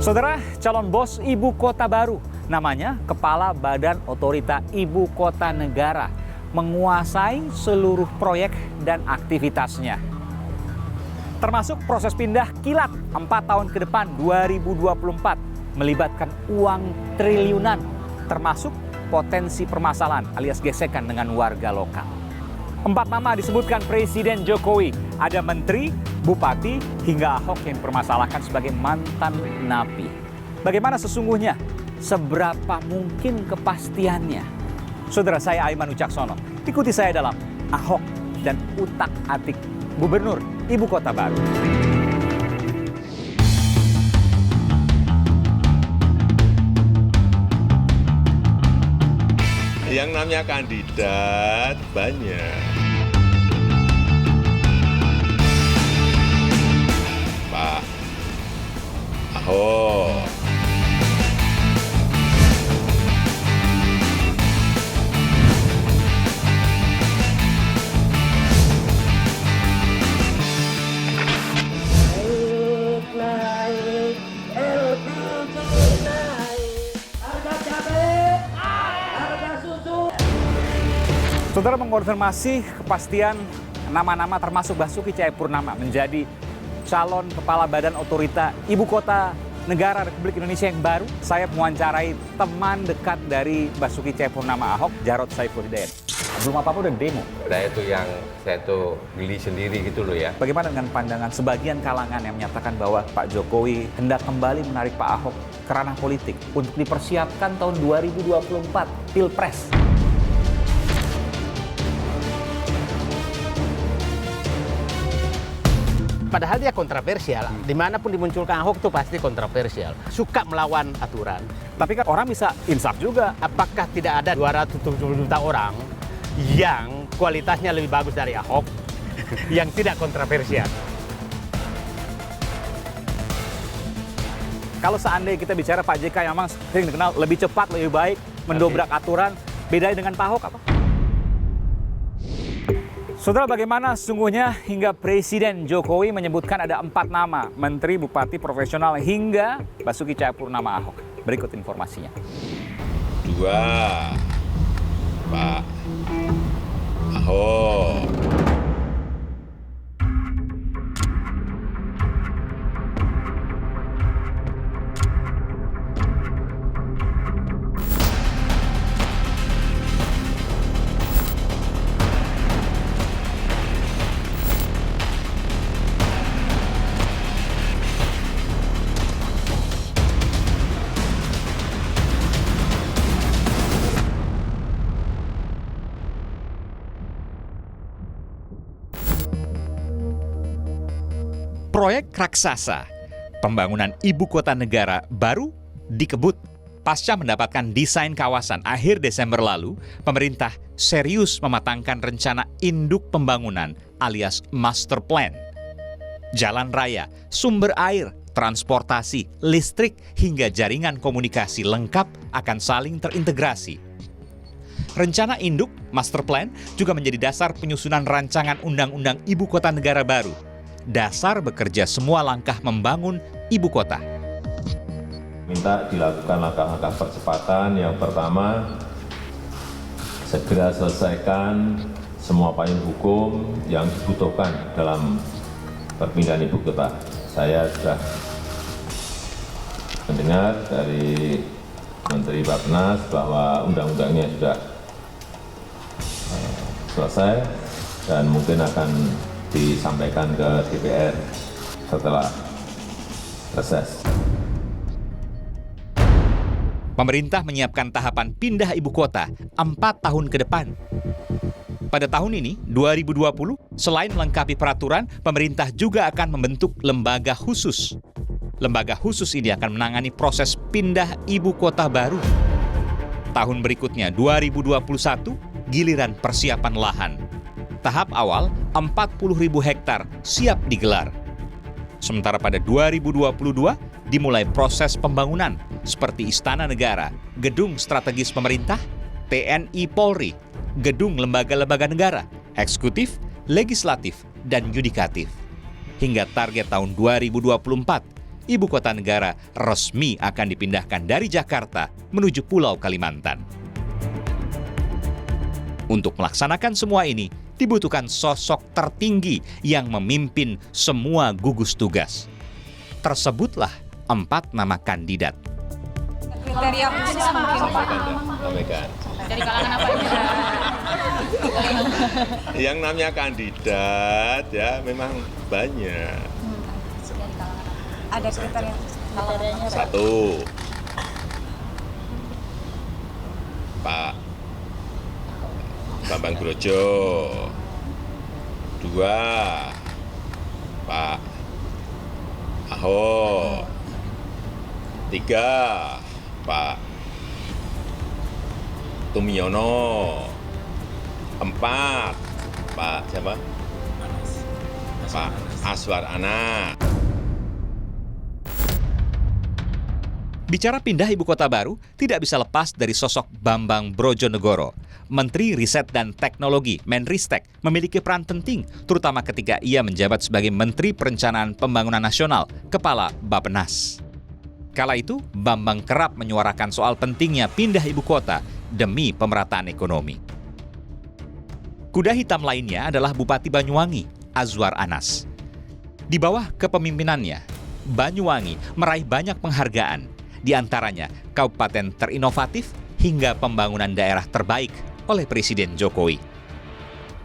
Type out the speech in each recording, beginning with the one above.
Saudara, calon bos ibu kota baru, namanya Kepala Badan Otorita Ibu Kota Negara, menguasai seluruh proyek dan aktivitasnya. Termasuk proses pindah kilat 4 tahun ke depan 2024, melibatkan uang triliunan, termasuk potensi permasalahan alias gesekan dengan warga lokal. 4 nama disebutkan Presiden Jokowi, ada menteri, bupati, hingga Ahok yang dipermasalahkan sebagai mantan napi. Bagaimana sesungguhnya? Seberapa mungkin kepastiannya? Saudara, saya Aiman Wicaksono. Ikuti saya dalam Ahok dan Utak-Atik Gubernur Ibu Kota Baru. Yang namanya kandidat banyak. Pak Ahok. Saudara, mengonfirmasi kepastian nama-nama termasuk Basuki Cahayapurnama menjadi calon Kepala Badan Otorita Ibu Kota Negara Republik Indonesia yang baru. Saya mewawancarai teman dekat dari Basuki Cahayapurnama Ahok, Jarod Saiful Hidayat. Belum apa-apa udah demo. Saya tuh geli sendiri gitu loh ya. Bagaimana dengan pandangan sebagian kalangan yang menyatakan bahwa Pak Jokowi hendak kembali menarik Pak Ahok ke ranah politik untuk dipersiapkan tahun 2024 Pilpres? Padahal dia kontroversial, dimanapun dimunculkan Ahok itu pasti kontroversial. Suka melawan aturan. Tapi kan orang bisa insaf juga. Apakah tidak ada 270 juta orang yang kualitasnya lebih bagus dari Ahok yang tidak kontroversial? Kalau seandainya kita bicara Pak JK yang memang sering dikenal lebih cepat, lebih baik, mendobrak aturan, bedanya dengan Pak Ahok apa? Saudara, bagaimana sesungguhnya hingga Presiden Jokowi menyebutkan ada 4 nama menteri, bupati, profesional hingga Basuki Cahayapurnama Ahok. Berikut informasinya. 2, Pak Ahok. Proyek raksasa, pembangunan ibu kota negara baru dikebut. Pasca mendapatkan desain kawasan akhir Desember lalu, pemerintah serius mematangkan rencana induk pembangunan alias master plan. Jalan raya, sumber air, transportasi, listrik, hingga jaringan komunikasi lengkap akan saling terintegrasi. Rencana induk master plan juga menjadi dasar penyusunan rancangan undang-undang ibu kota negara baru. Dasar bekerja semua langkah membangun ibu kota. Minta dilakukan langkah-langkah percepatan. Yang pertama, segera selesaikan semua payung hukum yang dibutuhkan dalam perpindahan ibu kota. Saya sudah mendengar dari Menteri Bappenas bahwa undang-undangnya sudah selesai dan mungkin akan disampaikan ke DPR setelah reses. Pemerintah menyiapkan tahapan pindah ibu kota 4 tahun ke depan. Pada tahun ini, 2020, selain melengkapi peraturan, pemerintah juga akan membentuk lembaga khusus. Lembaga khusus ini akan menangani proses pindah ibu kota baru. Tahun berikutnya, 2021, giliran persiapan lahan. Tahap awal, 40.000 hektar siap digelar. Sementara pada 2022, dimulai proses pembangunan seperti Istana Negara, gedung strategis pemerintah, TNI Polri, gedung lembaga-lembaga negara, eksekutif, legislatif, dan yudikatif. Hingga target tahun 2024, ibu kota negara resmi akan dipindahkan dari Jakarta menuju Pulau Kalimantan. Untuk melaksanakan semua ini, dibutuhkan sosok tertinggi yang memimpin semua gugus tugas. Tersebutlah 4 nama kandidat. Kriteria khusus mungkin Sampaikan. dari kalangan apa ini? Yang namanya kandidat ya memang banyak. Ada kriteria kriterianya. 1, Pak Bambang Brojo. 2, Pak Ahok. 3, Pak Tumiono. 4, Pak siapa? Pak Azwar Anas. Bicara pindah ibu kota baru, tidak bisa lepas dari sosok Bambang Brojonegoro. Menteri Riset dan Teknologi Menristek memiliki peran penting, terutama ketika ia menjabat sebagai Menteri Perencanaan Pembangunan Nasional, Kepala Bappenas. Kala itu, Bambang kerap menyuarakan soal pentingnya pindah ibu kota demi pemerataan ekonomi. Kuda hitam lainnya adalah Bupati Banyuwangi, Azwar Anas. Di bawah kepemimpinannya, Banyuwangi meraih banyak penghargaan, di antaranya Kabupaten Terinovatif hingga Pembangunan Daerah Terbaik oleh Presiden Jokowi.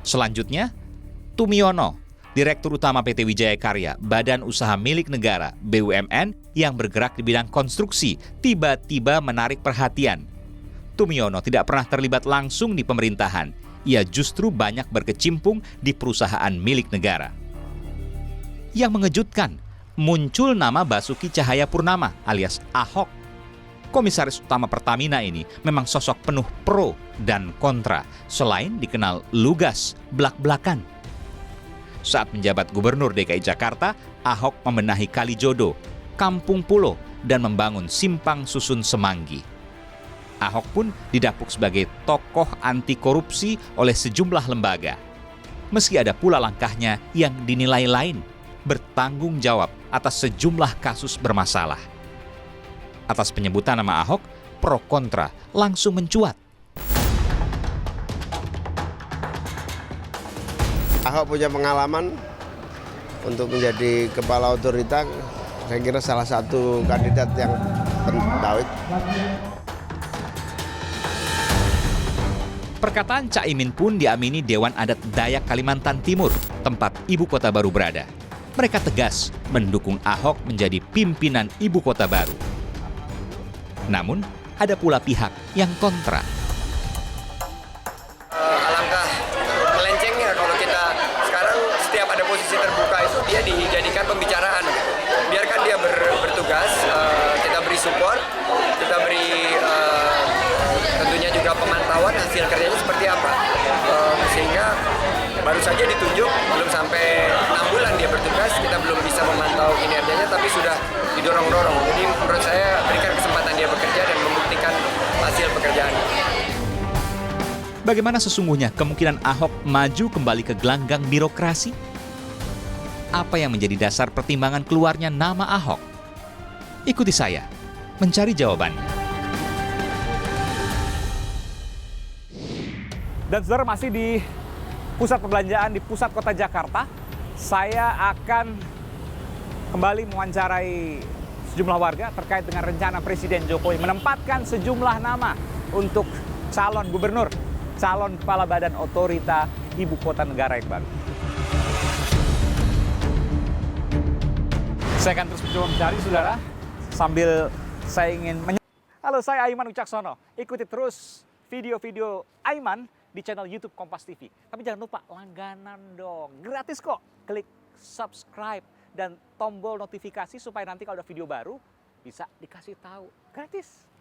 Selanjutnya, Tumiono, Direktur Utama PT Wijaya Karya, Badan Usaha Milik Negara (BUMN) yang bergerak di bidang konstruksi, tiba-tiba menarik perhatian. Tumiono tidak pernah terlibat langsung di pemerintahan. Ia justru banyak berkecimpung di perusahaan milik negara. Yang mengejutkan, muncul nama Basuki Cahayapurnama alias Ahok. Komisaris Utama Pertamina ini memang sosok penuh pro dan kontra, selain dikenal lugas, blak-blakan. Saat menjabat Gubernur DKI Jakarta, Ahok membenahi Kalijodo, Kampung Pulo, dan membangun Simpang Susun Semanggi. Ahok pun didapuk sebagai tokoh anti korupsi oleh sejumlah lembaga. Meski ada pula langkahnya yang dinilai lain, bertanggung jawab atas sejumlah kasus bermasalah. Atas penyebutan nama Ahok, pro kontra langsung mencuat. Ahok punya pengalaman untuk menjadi kepala otorita, saya kira salah satu kandidat yang pentawit. Perkataan Caimin pun diamini Dewan Adat Dayak Kalimantan Timur, tempat ibu kota baru berada. Mereka tegas mendukung Ahok menjadi pimpinan ibu kota baru. Namun, ada pula pihak yang kontra. Alangkah melencengnya kalau kita sekarang setiap ada posisi terbuka itu dia dijadikan pembicaraan. Biarkan dia bertugas, kita beri support, kita beri tentunya juga pemantauan hasil kerjanya seperti apa. Sehingga baru saja ditunjuk, belum sampai 6 bulan dia bertugas, kita belum bisa memantau kinerjanya, tapi sudah didorong-dorong. Jadi menurut saya berikan kesempatan dia bekerja dan membuktikan hasil pekerjaannya. Bagaimana sesungguhnya kemungkinan Ahok maju kembali ke gelanggang birokrasi? Apa yang menjadi dasar pertimbangan keluarnya nama Ahok? Ikuti saya mencari jawabannya. Dan saudara, masih di pusat perbelanjaan di pusat kota Jakarta, saya akan kembali mewawancarai sejumlah warga terkait dengan rencana Presiden Jokowi menempatkan sejumlah nama untuk calon gubernur, calon kepala badan otorita ibu kota negara yang baru. Saya akan terus mencoba mencari, saudara, sambil saya ingin Halo, saya Aiman Wicaksono. Ikuti terus video-video Aiman di channel YouTube Kompas TV. Tapi jangan lupa langganan dong, gratis kok. Klik subscribe dan tombol notifikasi supaya nanti kalau ada video baru bisa dikasih tahu. Gratis.